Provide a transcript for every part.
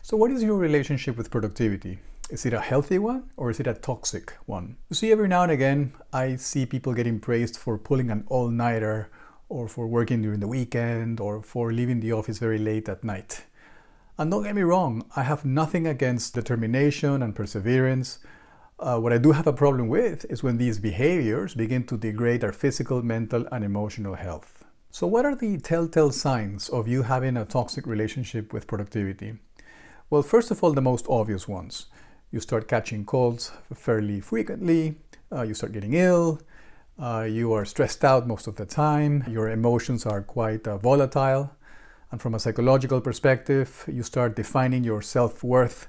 So what is your relationship with productivity? Is it a healthy one or is it a toxic one? You see, every now and again, I see people getting praised for pulling an all-nighter or for working during the weekend or for leaving the office very late at night. And don't get me wrong, I have nothing against determination and perseverance. What I do have a problem with is when these behaviors begin to degrade our physical, mental, and emotional health. So what are the telltale signs of you having a toxic relationship with productivity? Well, first of all, the most obvious ones. You start catching colds fairly frequently, you start getting ill, you are stressed out most of the time, your emotions are quite volatile, and from a psychological perspective, you start defining your self-worth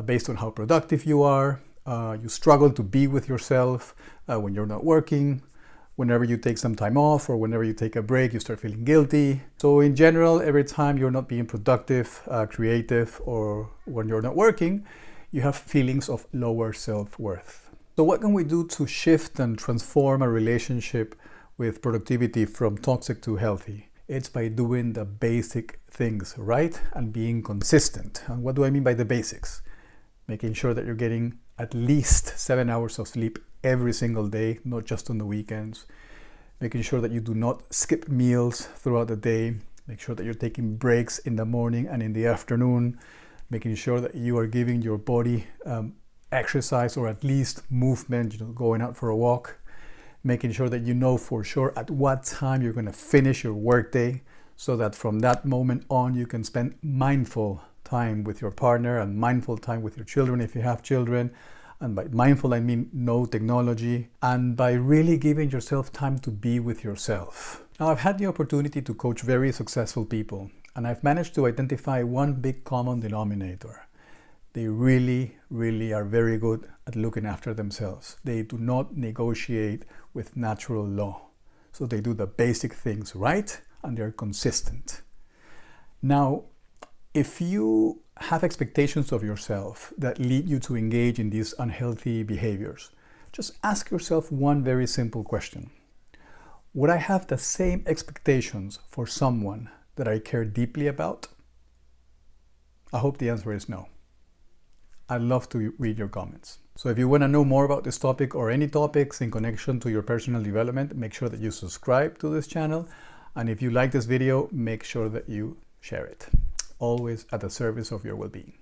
based on how productive you are. You struggle to be with yourself when you're not working. Whenever you take some time off or whenever you take a break, you start feeling guilty. So in general, every time you're not being productive, creative, or when you're not working, you have feelings of lower self-worth. So what can we do to shift and transform a relationship with productivity from toxic to healthy? It's by doing the basic things right and being consistent. And what do I mean by the basics? Making sure that you're getting at least 7 hours of sleep every single day, not just on the weekends. Making sure that you do not skip meals throughout the day. Make sure that you're taking breaks in the morning and in the afternoon. Making sure that you are giving your body exercise or at least movement, going out for a walk. Making sure that you know for sure at what time you're going to finish your workday, so that from that moment on you can spend mindful time with your partner and mindful time with your children if you have children. And by mindful, I mean no technology, and by really giving yourself time to be with yourself. Now, I've had the opportunity to coach very successful people, and I've managed to identify one big common denominator. They really, really are very good at looking after themselves. They do not negotiate with natural law. So they do the basic things right, and they're consistent. Now, if you have expectations of yourself that lead you to engage in these unhealthy behaviors, just ask yourself one very simple question. Would I have the same expectations for someone that I care deeply about? I hope the answer is no. I'd love to read your comments. So if you want to know more about this topic or any topics in connection to your personal development, make sure that you subscribe to this channel. And if you like this video, make sure that you share it. Always at the service of your well-being.